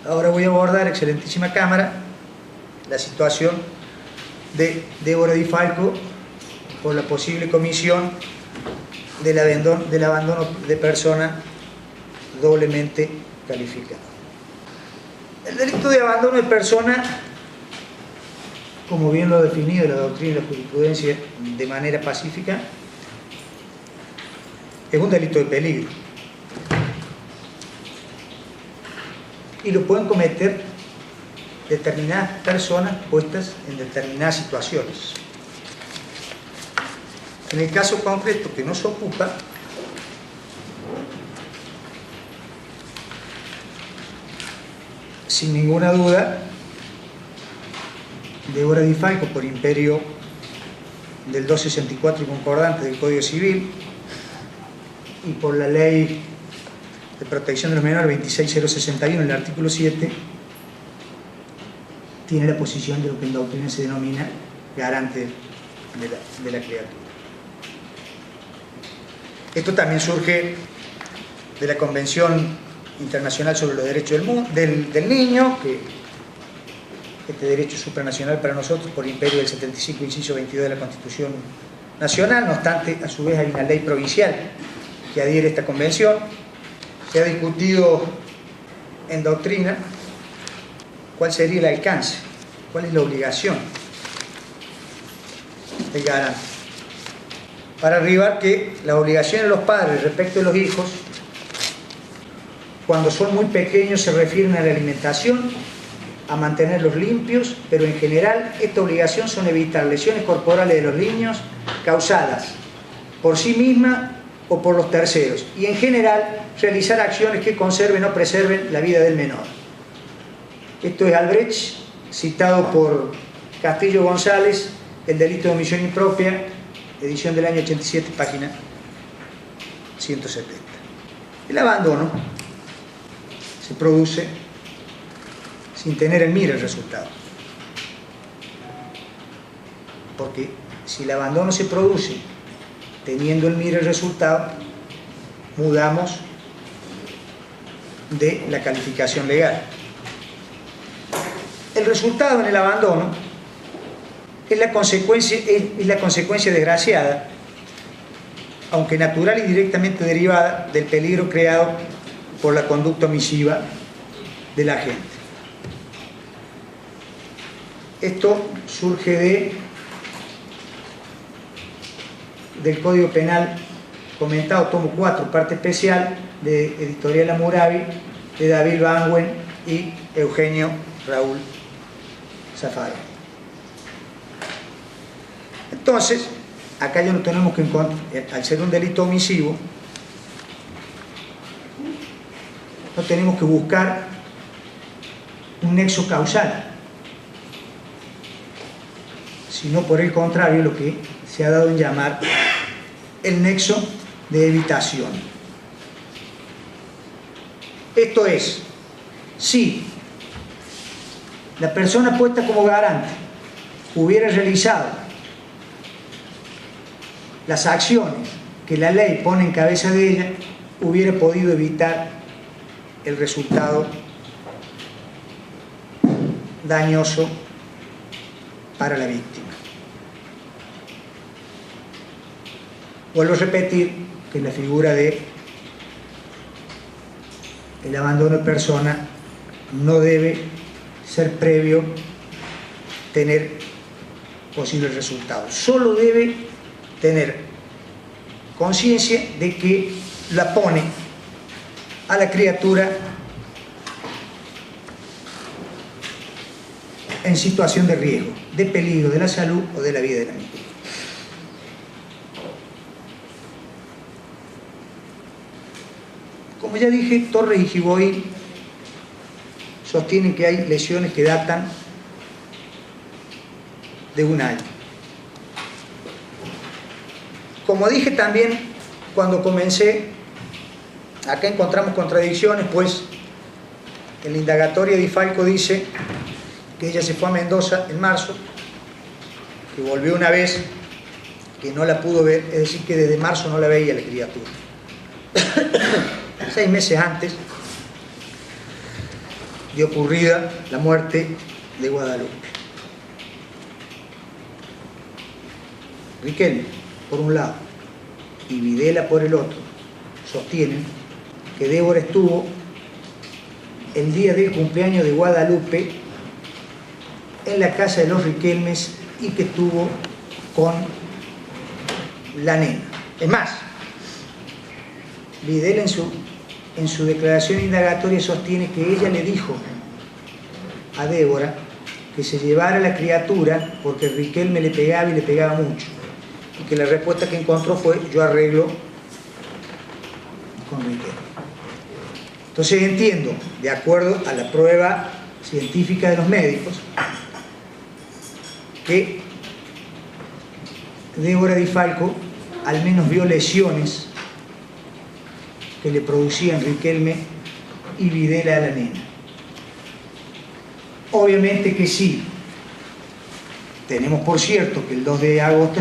Ahora voy a abordar, excelentísima Cámara, la situación de Débora Di Falco por la posible comisión del abandono de persona doblemente calificado. El delito de abandono de persona, como bien lo ha definido la doctrina y la jurisprudencia de manera pacífica, es un delito de peligro. Y lo pueden cometer determinadas personas puestas en determinadas situaciones. En el caso concreto que nos ocupa, sin ninguna duda, Débora Di Falco, por imperio del 264 y concordante del Código Civil y por la Ley de Protección de los Menores 26061, en el artículo 7, tiene la posición de lo que en doctrina se denomina garante de la criatura. Esto también surge de la Convención Internacional sobre los Derechos del Niño, que este derecho es supranacional para nosotros por imperio del 75, inciso 22 de la Constitución Nacional. No obstante, a su vez hay una ley provincial que adhiere a esta convención. Se ha discutido en doctrina cuál sería el alcance, cuál es la obligación del garante, para arribar que las obligaciones de los padres respecto de los hijos, cuando son muy pequeños, se refieren a la alimentación, a mantenerlos limpios, pero en general esta obligación son evitar lesiones corporales de los niños causadas por sí misma o por los terceros, y en general realizar acciones que conserven o preserven la vida del menor. Esto es Albrecht, citado por Castillo González, El delito de omisión impropia, edición del año 87, página 170. El abandono se produce sin tener en mira el resultado. Porque si el abandono se produce teniendo en mira el resultado, mudamos de la calificación legal. El resultado en el abandono es la consecuencia desgraciada, aunque natural y directamente derivada del peligro creado por la conducta omisiva del agente. Esto surge del Código Penal comentado, tomo 4, parte especial, de Editorial Hammurabi, de David Bangwen y Eugenio Raúl Zafari. Entonces, acá ya no tenemos que encontrar, al ser un delito omisivo, no tenemos que buscar un nexo causal, sino por el contrario, lo que se ha dado en llamar el nexo de evitación. Esto es, si la persona puesta como garante hubiera realizado las acciones que la ley pone en cabeza de ella, hubiera podido evitar el resultado dañoso para la víctima. Vuelvo a repetir que la figura de el abandono de persona no debe ser previo tener posibles resultados. Solo debe tener conciencia de que la pone a la criatura en situación de riesgo, de peligro de la salud o de la vida de la misma. Como ya dije, Torres y Giboy sostienen que hay lesiones que datan de un año. Como dije también cuando comencé, acá encontramos contradicciones, pues en la indagatoria de Di Falco dice que ella se fue a Mendoza en marzo, que volvió una vez, que no la pudo ver, es decir, que desde marzo no la veía la criatura. 6 meses antes de ocurrida la muerte de Guadalupe. Riquelme, por un lado, y Videla por el otro, sostienen que Débora estuvo el día del cumpleaños de Guadalupe en la casa de los Riquelmes y que estuvo con la nena. Es más, Videla en su declaración indagatoria sostiene que ella le dijo a Débora que se llevara la criatura porque Riquelme le pegaba y le pegaba mucho, y que la respuesta que encontró fue: yo arreglo con Riquelme. Entonces entiendo, de acuerdo a la prueba científica de los médicos, que Débora Di Falco al menos vio lesiones que le producían Riquelme y Videla a la nena. Obviamente que sí, tenemos por cierto que el 2 de agosto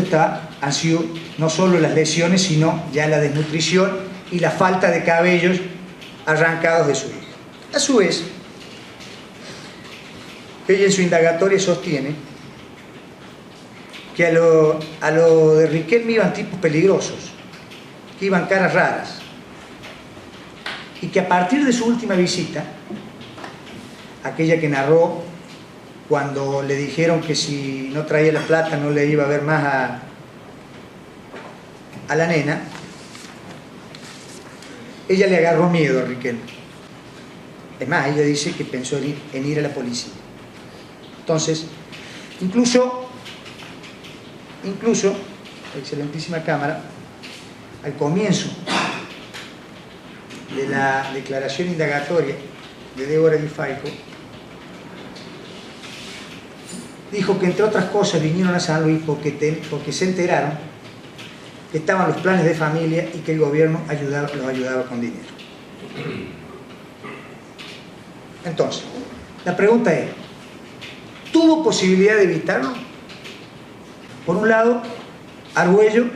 han sido no solo las lesiones, sino ya la desnutrición y la falta de cabellos arrancados de su hija. A su vez, ella en su indagatoria sostiene que a lo de Riquelme iban tipos peligrosos, que iban caras raras, y que a partir de su última visita, aquella que narró cuando le dijeron que si no traía la plata no le iba a ver más a la nena, ella le agarró miedo a Riquelme. Es más, ella dice que pensó en ir a la policía. Entonces, incluso, excelentísima Cámara, al comienzo de la declaración indagatoria de Débora Di Falco, dijo que entre otras cosas vinieron a San Luis porque se enteraron que estaban los planes de familia y que el gobierno los ayudaba con dinero. Entonces, la pregunta es: ¿tuvo posibilidad de evitarlo? Por un lado, Argüello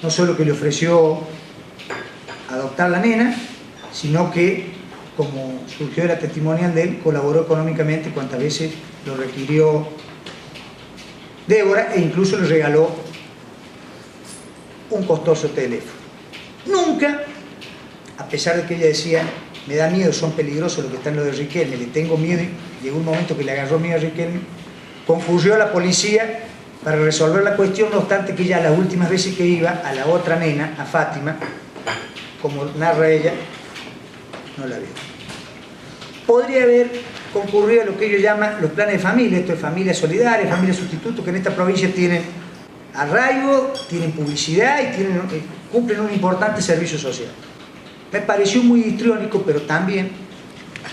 no solo que le ofreció adoptar la nena, sino que, como surgió de la testimonial de él, colaboró económicamente cuantas veces lo requirió Débora, e incluso le regaló un costoso teléfono. Nunca, a pesar de que ella decía: me da miedo, son peligrosos lo que está en lo de Riquelme, le tengo miedo, y llegó un momento que le agarró miedo a Riquelme, concurrió a la policía para resolver la cuestión, no obstante que ella las últimas veces que iba a la otra nena, a Fátima, como narra ella, no la vio. Podría haber concurrido a lo que ellos llaman los planes de familia, esto es familia solidaria, familia sustituto, que en esta provincia tienen arraigo, tienen publicidad y cumplen un importante servicio social. Me pareció muy histriónico, pero también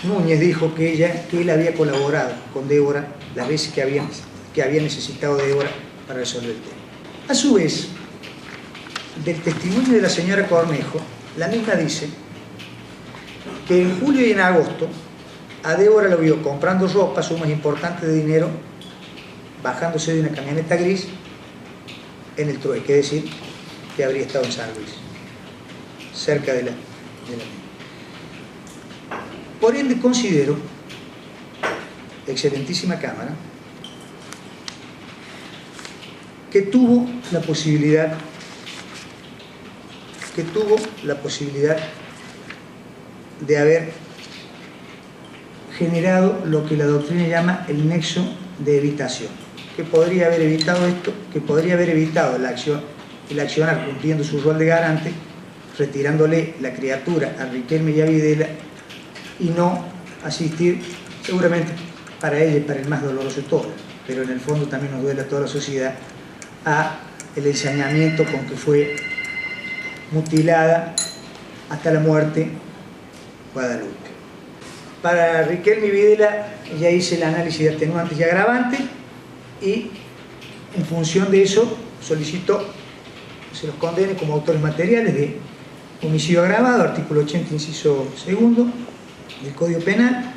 Núñez dijo que él había colaborado con Débora las veces que había necesitado Débora para resolver el tema. A su vez, del testimonio de la señora Cornejo, la misma dice que en julio y en agosto a Débora lo vio comprando ropa, sumas importantes de dinero, bajándose de una camioneta gris en el trueque, es decir, que habría estado en San Luis, cerca de la mina. Por ende, considero, excelentísima Cámara, que tuvo la posibilidad de haber generado lo que la doctrina llama el nexo de evitación, que podría haber evitado esto, que podría haber evitado el accionar cumpliendo su rol de garante, retirándole la criatura a Riquelme y a Videla, y no asistir, seguramente para ella y para el más doloroso de todos, pero en el fondo también nos duele a toda la sociedad, a el ensañamiento con que fue mutilada hasta la muerte Guadalupe. Para Riquelme y Videla ya hice el análisis de atenuantes y agravantes, y en función de eso solicito que se los condene como autores materiales de homicidio agravado, artículo 80, inciso segundo del Código Penal,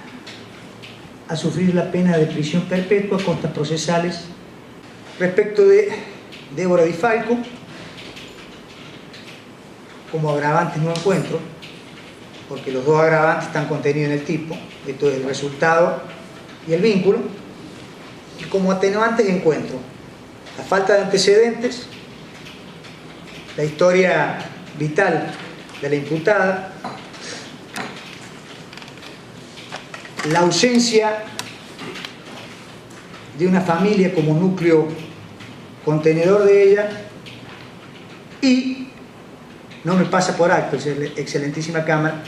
a sufrir la pena de prisión perpetua, costas procesales. Respecto de Débora Di Falco, como agravantes no encuentro, porque los dos agravantes están contenidos en el tipo. Esto es el resultado y el vínculo. Y como atenuantes encuentro la falta de antecedentes, la historia vital de la imputada, la ausencia de una familia como núcleo contenedor de ella, y no me pasa por alto, excelentísima Cámara,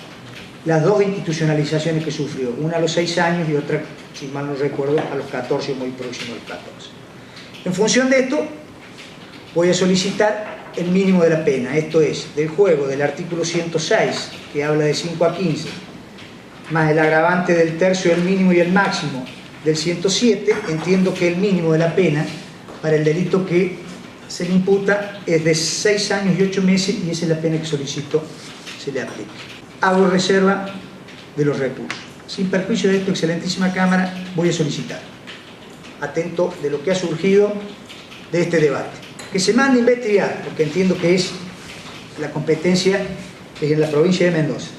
las dos institucionalizaciones que sufrió, una a los 6 años y otra, si mal no recuerdo, a los 14 o muy próximo a los 14. En función de esto, voy a solicitar el mínimo de la pena, esto es, del juego del artículo 106, que habla de 5 a 15, más el agravante del tercio, el mínimo y el máximo del 107, entiendo que el mínimo de la pena para el delito que se le imputa es de 6 años y 8 meses, y esa es la pena que solicito se le aplique. Hago reserva de los recursos. Sin perjuicio de esto, excelentísima Cámara, voy a solicitar, atento de lo que ha surgido de este debate, que se mande a investigar, porque entiendo que es la competencia que es en la provincia de Mendoza,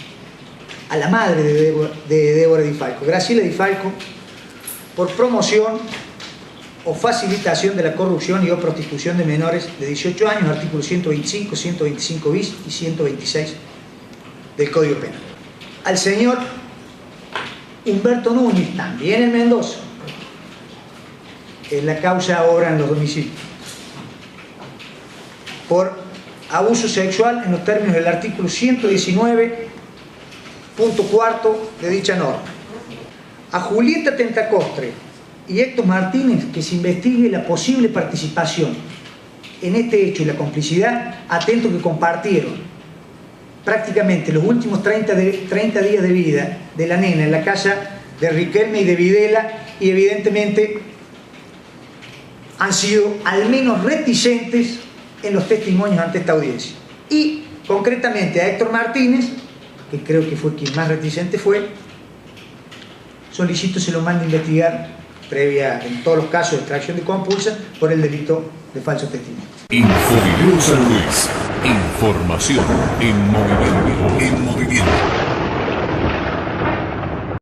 a la madre de Débora Di Falco, Graciela Di Falco, por promoción o facilitación de la corrupción y o prostitución de menores de 18 años, artículos 125, 125 bis y 126 del Código Penal. Al señor Humberto Núñez, también en Mendoza, en la causa obra en los domicilios, por abuso sexual en los términos del artículo 119.4 de dicha norma. A Julieta Tentacostre y Héctor Martínez, que se investigue la posible participación en este hecho y la complicidad, atento que compartieron prácticamente los últimos 30 días de vida de la nena en la casa de Riquelme y de Videla, y evidentemente han sido al menos reticentes en los testimonios ante esta audiencia. Y concretamente a Héctor Martínez, que creo que fue quien más reticente fue, solicito se lo mande a investigar previa, en todos los casos de extracción de compulsa, por el delito de falso testimonio. Infovideo San Luis. Información en movimiento.